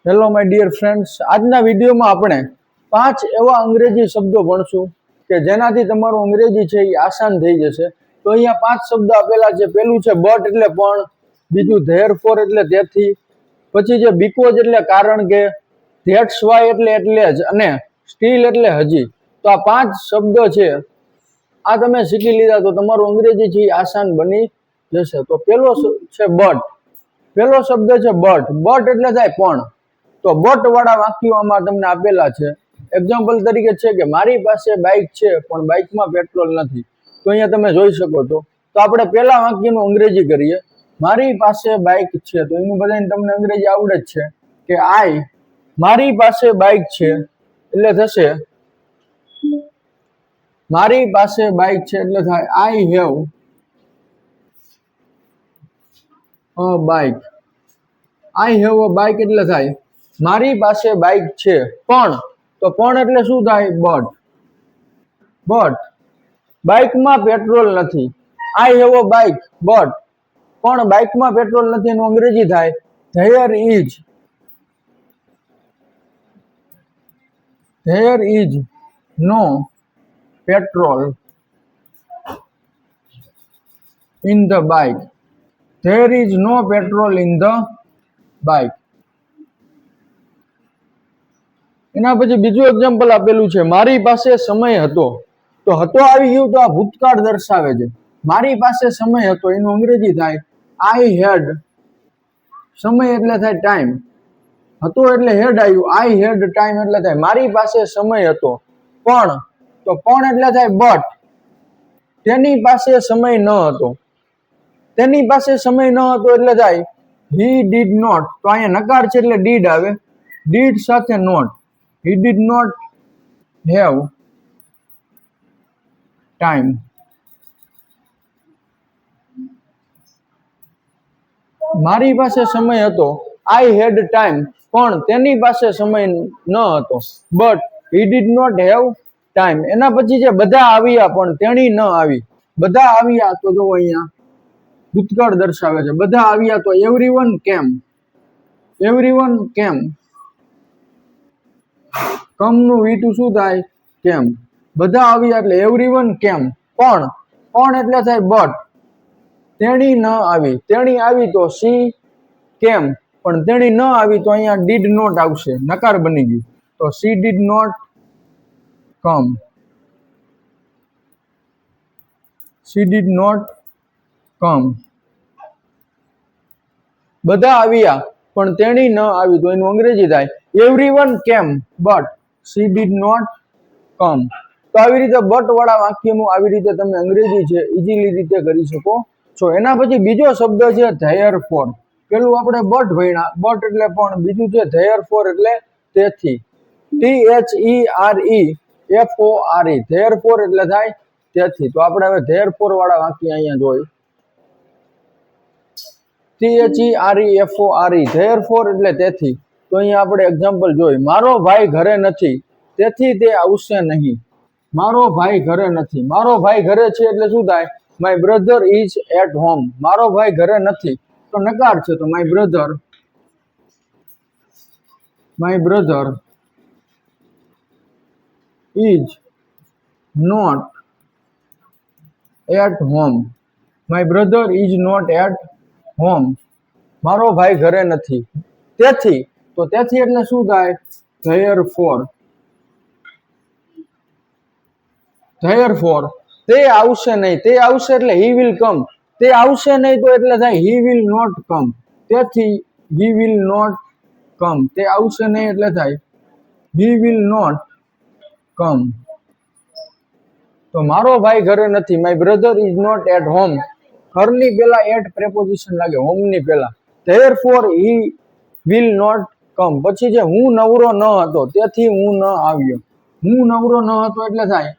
Hello my dear friends, આજના વિડીયોમાં આપણે 5 એવા અંગ્રેજી શબ્દો ભણશું કે જેનાથી તમારું અંગ્રેજી છે એ આસાન થઈ જશે. તો અહીંયા 5 શબ્દ આપેલા છે. પહેલું છે બટ એટલે પણ, બીજું ધેરફોર એટલે તેથી, પછી છે બીકોઝ એટલે કારણ કે, ધેટ્સ વાય એટલે જ, અને સ્ટીલ એટલે હજી. તો આ 5 શબ્દો છે આ તમે શીખી લીધા તો તમારું અંગ્રેજી છે એ આસાન બની જશે. તો પહેલો છે બટ. પહેલો શબ્દ છે બટ. બટ એટલે થાય પણ. તો બટ વાળા વાક્યો આમાં તમને આપેલા છે. એક્ઝામ્પલ તરીકે છે કે મારી પાસે બાઇક છે પણ બાઇકમાં પેટ્રોલ નથી. તો અહીંયા તમે જોઈ શકો છો. તો આપણે પહેલા વાક્યનું અંગ્રેજી કરીએ. મારી પાસે બાઇક છે, તો એનું બધાને તમને અંગ્રેજી આવડે જ છે કે મારી પાસે બાઇક છે એટલે થશે મારી પાસે બાઇક છે એટલે થાય I have a bike. I have a bike એટલે થાય મારી પાસે બાઇક છે પણ. તો પણ એટલે શું થાય? બટ. બાઇકમાં પેટ્રોલ નથી. I have a bike but, પણ બાઇકમાં પેટ્રોલ નથી એનું અંગ્રેજી થાય there is no petrol in the bike. There is no petrol in the bike. એના પછી બીજું એક્ઝામ્પલ આપેલું છે મારી પાસે સમય હતો. તો હતો આવી ગયું તો આ ભૂતકાળ દર્શાવે છે. મારી પાસે સમય હતો એનું અંગ્રેજી થાય આઈ હેડ. સમય એટલે થાય ટાઈમ. હતો એટલે હેડ આવ્યું. આઈ હેડ ટાઈમ એટલે થાય મારી પાસે સમય હતો પણ. તો પણ એટલે થાય બટ. તેની પાસે સમય ન હતો. તેની પાસે સમય ન હતો એટલે થાય હી ડીડ નોટ. તો અહીંયા નકાર છે એટલે ડીડ આવે. ડીડ સાથે not. He did not have time. મારી પાસે સમય હતો. I had time. પણ તેની પાસે સમય ન હતો. But he did not have time. એના પછી જે બધા આવ્યા પણ તેણી ન આવી. બધા આવ્યા તો જો અહીંયા ભૂતકાળ દર્શાવે છે. બધા આવ્યા તો everyone came. Everyone came. કમ નું વીટું શું થાય? કેમ. બધા આવ્યા એટલે એવરીવન કેમ. પણ એટલે થાય બટ. તેણી ન આવી. તેણી આવી તો સી કેમ. પણ તેણી ન આવી તો અહીંયા ડીડ નોટ આવશે. નકાર બની ગયું. તો she did not come. She did not come. બધા આવ્યા પણ તેણી ન આવી તો એનું અંગ્રેજી થાય everyone came but she did not come. તો આવી રીતે બટ વાળા વાક્યનું આવી રીતે તમે અંગ્રેજી છે ઇઝીલી રીતે કરી શકો છો. એના પછી બીજો શબ્દ છે ધેયરફોર. પેલું આપણે બટ ભણ્યા. બટ એટલે પણ. બીજું છે ધેયરફોર એટલે તેથી. THEREFORE. ધેયરફોર એટલે થાય તેથી. તો આપણે હવે ધેયરફોર વાળા વાક્ય અહીંયા જોઈ. THEREFORE. ધેયરફોર એટલે તેથી. તો અહીંયા આપણે એક્ઝામ્પલ જોઈ. મારો ભાઈ ઘરે નથી તેથી તે આવશે નહીં. મારો ભાઈ ઘરે નથી. મારો ભાઈ ઘરે છે એટલે શું થાય? My brother is at home. મારો ભાઈ ઘરે નથી તો નકાર છે તો my brother is not at home. My brother is not at home. મારો ભાઈ ઘરે નથી. તેથી. તો તેથી એટલે શું થાય? ધેયરફોર. તે આવશે નહીં. તે આવશે એટલે હી વિલ કમ. તે આવશે નહીં તો એટલે થાય હી વિલ નોટ કમ. તેથી હી વિલ નોટ કમ. તે આવશે નહીં એટલે થાય હી વિલ નોટ કમ. તો મારો ભાઈ ઘરે નથી. My brother is not at home. ઘરની પેલા એટ પ્રેપોઝિશન લાગે હોમની પેલા. Therefore he will not come. પછી જે હું નવરો ન હતો તેથી હું ન આવ્યો. હું નવરો ન હતો એટલે થાય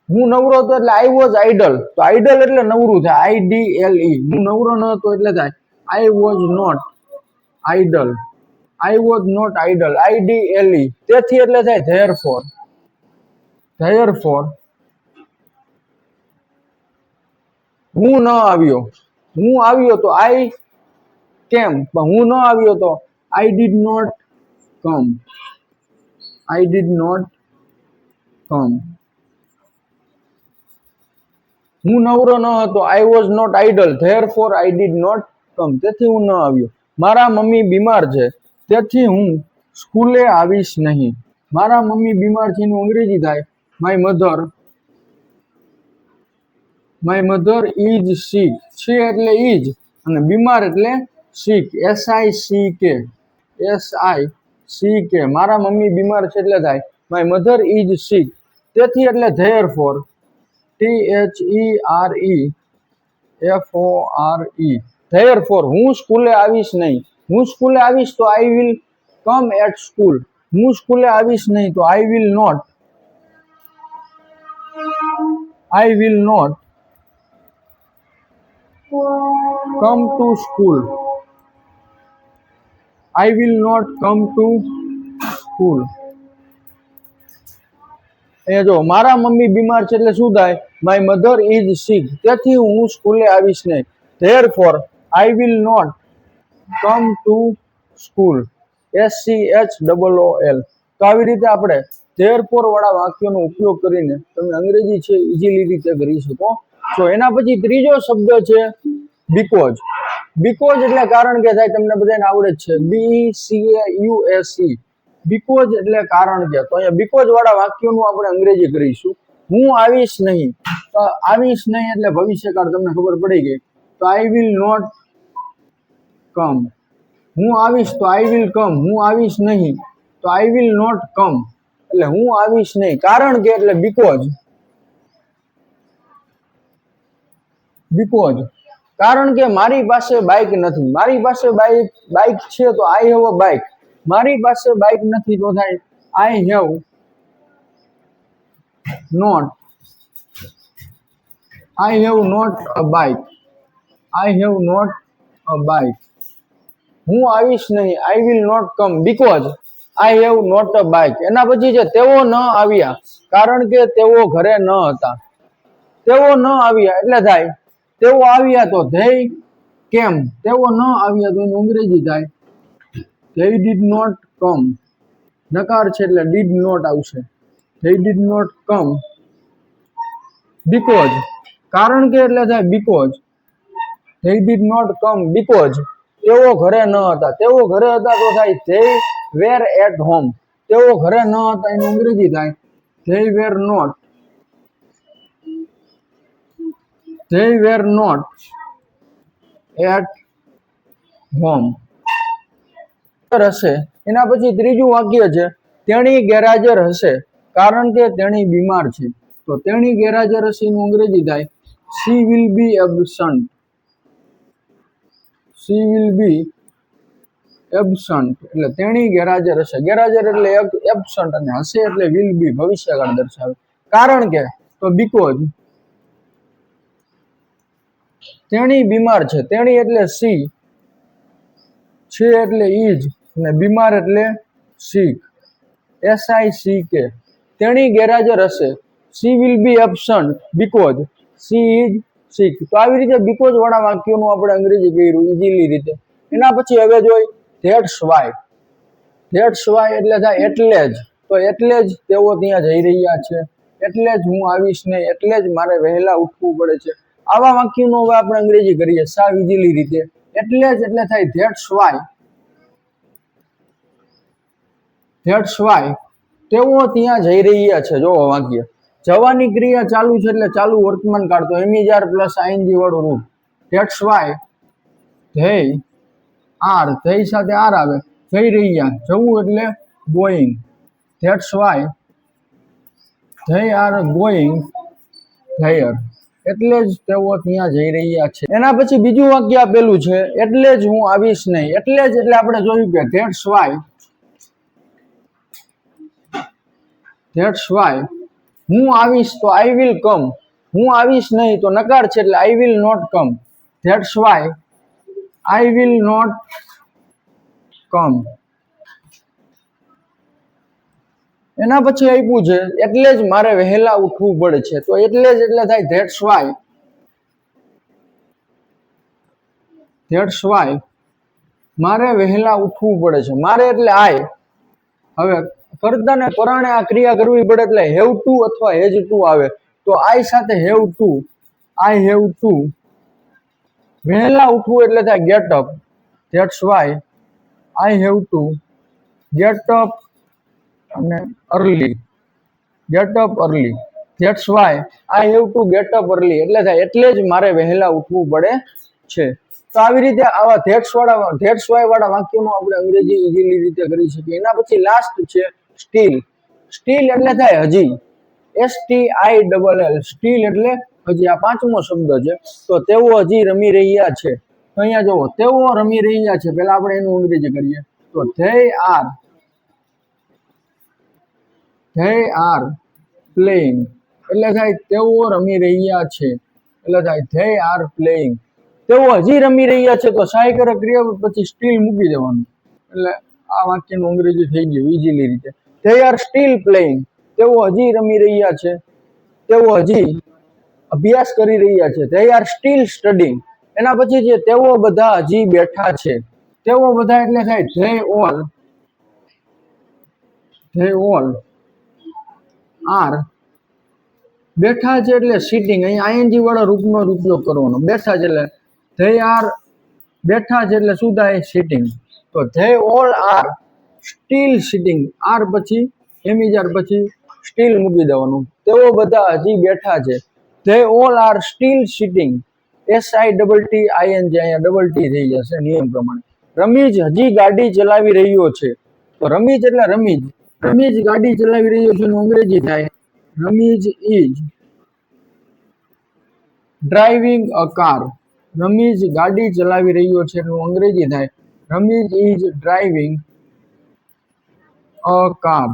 હું નવરો હતો એટલે આઈ વોઝ આઈડલ. તો આઈડલ એટલે નવરું થાય IDLE. હું નવરો ન હતો એટલે થાય I was not idle. IDLE. તેથી એટલે થાય ધેયરફોર. હું ન આવ્યો. હું આવ્યો તો આઈ કેમ, પણ હું ન આવ્યો તો I did not come. I did not come. હું નવરો ન હતો, I was not idle, therefore I did not come. તેથી હું ન આવ્યો. મારા મમ્મી બીમાર છે, તેથી હું સ્કૂલે આવીશ નહીં. મારા મમ્મી બીમાર છે એનું અંગ્રેજી થાય માય મધર ઇઝ સિક. છે એટલે ઇઝ અને બીમાર એટલે સિક, SICK. મારા મમ્મી બીમાર છે એટલે થાય માય મધર ઇઝ સિક. તેથી એટલે ધેરફોર, THEREFORE. ધેરફોર હું સ્કૂલે આવીશ નહીં. હું સ્કૂલે આવીશ તો I will come at school. હું સ્કૂલે આવીશ નહીં તો I will not come to school. I will not come to school. એ જો મારા મમ્મી બીમાર છે એટલે શું થાય માય મધર ઇઝ સિક. તેથી હું સ્કૂલે આવીશ નહીં. Therefore I will not come to school, SCHOOL. તો આવી રીતે આપણે ધેરફોર વાળા વાક્યોનો ઉપયોગ કરીને તમે અંગ્રેજી છે ઇઝીલી રીતે કરી શકો છો. એના પછી ત્રીજો શબ્દ છે બીકોઝ. બીકોઝ એટલે કારણ કે થાય, તમને બધાને આવડે જ છે, BCAUSE. બીકોઝ એટલે કારણ કે. તો અહીંયા બીકોઝ વાળા વાક્યોનું આપણે અંગ્રેજી કરીશું. હું આવીશ નહીં. તો આવીશ નહીં એટલે ભવિષ્યકાળ, તમને ખબર પડી ગઈ. તો આઈ વિલ નોટ કમ. હું આવીશ તો આઈ વિલ કમ. હું આવીશ નહીં તો આઈ વિલ નોટ કમ. એટલે હું આવીશ નહીં કારણ કે એટલે બીકોઝ. કારણ કે મારી પાસે બાઇક નથી. મારી પાસે બાઇક છે તો આઈ હેવ અ બાઇક. મારી પાસે બાઇક નથી તો થાય I have not a bike. I have not a bike. હું આવીશ નહીં, I will not come because I have not a bike. એના પછી છે તેઓ ન આવ્યા કારણ કે તેઓ ઘરે ન હતા. તેઓ ન આવ્યા એટલે થાય તેઓ આવ્યા તો they કેમ. તેઓ ન આવ્યા તો એનું અંગ્રેજી થાય they did not come. નકાર છે એટલે did not આવશે. they did not come because. કારણ કે એટલે થાય because. they did not come because તેઓ ઘરે ન હતા. તેઓ ઘરે હતા તો થાય they were at home. તેઓ ઘરે ન હતા એનું અંગ્રેજી થાય they were not at home. હશે. એના પછી ત્રીજું વાક્ય છે તેણી ગેરહાજર હશે કારણ કે તેણી બીમાર છે. તો તેણી ગેરહાજર હશે એનું અંગ્રેજી થાય she will be absent. એટલે તેણી ગેરહાજર હશે. ગેરહાજર એટલે એબસન્ટ અને હશે એટલે will be, ભવિષ્યકાળ દર્શાવે. કારણ કે તો બીકોઝ. તેણી બીમાર છે. તેણી એટલે સી, છે એટલે ઇઝ અને બીમાર એટલે સિક, SICK. તેણી ગેરહાજર હશે she will be absent because she is sick. તો આવી રીતે બીકોઝ વાળા વાક્યોનું આપણે અંગ્રેજી કર્યું ઇઝીલી રીતે. એના પછી હવે જોઈ ધેટ્સ વાય. ધેટ્સ વાય એટલે થાય એટલે જ. તો એટલે જ તેઓ ત્યાં જઈ રહ્યા છે, એટલે જ હું આવીશ નહીં, એટલે જ મારે વહેલા ઉઠવું પડે છે. આવા વાક્યોનું હવે આપણે અંગ્રેજી કરીએ સાવ ઇઝીલી રીતે. એટલે જ એટલે થાય ધેટ્સ વાય. તેઓ ત્યાં જઈ રહ્યા છે. જો વાક્ય જવાની ક્રિયા ચાલુ છે એટલે ચાલુ વર્તમાન કાળ, તો એમીજાર પ્લસ આઈએનજી વાળું રૂપ. That's why they are. They સાથે આર આવે. જઈ રહ્યા, જવું એટલે going. That's why they are going there. એટલે જ તેઓ ત્યાં જઈ રહ્યા છે. એના પછી બીજું વાક્ય આપેલું છે એટલે જ હું આવીશ નહીં. એટલે જ એટલે આપણે જોયું કે ધેટ્સ વાય હું આવીશ તો આઈ વિલ કમ. હું આવીશ નહીં તો નકાર છે એટલે I will not come. That's why I will not come. એના પછી આપ્યું છે એટલે જ મારે વહેલા ઉઠવું પડે છે. તો એટલે જ એટલે થાય ધેટ્સ વાય ધેટ્સ વાય મારે વહેલા ઉઠવું પડે છે. મારે એટલે આય. હવે કર્તાને પરાણે આ ક્રિયા કરવી પડે એટલે હેવ ટુ અથવા હેજ ટુ આવે. તો આઈ સાથે have to, I have to. વહેલા ઉઠવું એટલે થાય get up. That's why I have to get up અને early. Get up early. That's why I have to get up early એટલે થાય એટલે જ મારે વહેલા ઉઠવું પડે છે. તો આવી રીતે આવા ધેટ્સ વાય વાળા વાક્યોનો આપણે અંગ્રેજી ઈઝીલી રીતે કરી શકીએ. એના પછી લાસ્ટ છે સ્ટીલ. સ્ટીલ એટલે થાય હજી. STILL. સ્ટીલ એટલે હજી. આ પાંચમો શબ્દ છે. તો તેઓ હજી રમી રહ્યા છે. તો અહીંયા જુઓ, તેઓ રમી રહ્યા છે. પહેલા આપણે એનું અંગ્રેજી કરીએ તો they are playing એટલે થાય તેઓ રમી રહ્યા છે. એટલે થાય they are playing. તેઓ હજી રમી રહ્યા છે તો સહાયક ક્રિયા પછી સ્ટીલ મૂકી દેવાનું. એટલે આ વાક્યનું અંગ્રેજી થઈ ગયું ઈઝીલી રીતે. they are still playing. તેઓ હજી રમી રહ્યા છે. તેઓ હજી અભ્યાસ કરી રહ્યા છે. they are still studying. એના પછી છે તેઓ બધા હજી બેઠા છે. તેઓ બધા એટલે થાય they all are. બેઠા છે એટલે સિટિંગ. અહીં ing વાળા રૂપનો ઉપયોગ કરવાનો. બેઠા છે એટલે they are. બેઠા છે એટલે શું થાય? સિટિંગ. તો they all are still sitting. Are પછી એમિજાર પછી સ્ટીલ મૂકી દેવાનું. તેઓ બધા હજી બેઠા છે. they all are still sitting. SITTING. અહીંયા ડબલ ટી થઈ જશે નિયમ પ્રમાણે. રમીજ હજી ગાડી ચલાવી રહ્યો છે. તો રમીજ એટલે રમીજ. રમીજ ગાડી ચલાવી રહ્યો છે એનું અંગ્રેજી થાય Ramesh is driving a car. Ramiz ગાડી ચલાવી રહ્યો છે એનું અંગ્રેજી થાય Ramesh is driving a car.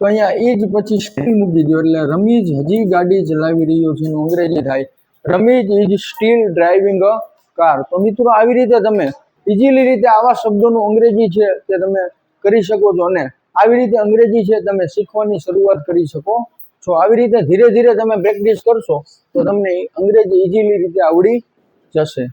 તો અહીંયા ઇઝ પછી સ્ટીલ મૂકી દો એટલે રમીજ હજી ગાડી ચલાવી રહ્યો છે એનું અંગ્રેજી થાય Ramesh is still driving a car. તો મિત્રો આવી રીતે તમે ઇઝીલી રીતે આવા શબ્દોનું અંગ્રેજી છે તે તમે કરી શકો છો અને આવી રીતે અંગ્રેજી છે તમે શીખવાની શરૂઆત કરી શકો છો. આવી રીતે ધીરે ધીરે તમે પ્રેક્ટિસ કરશો તો તમને અંગ્રેજી ઇઝીલી રીતે આવડી જશે.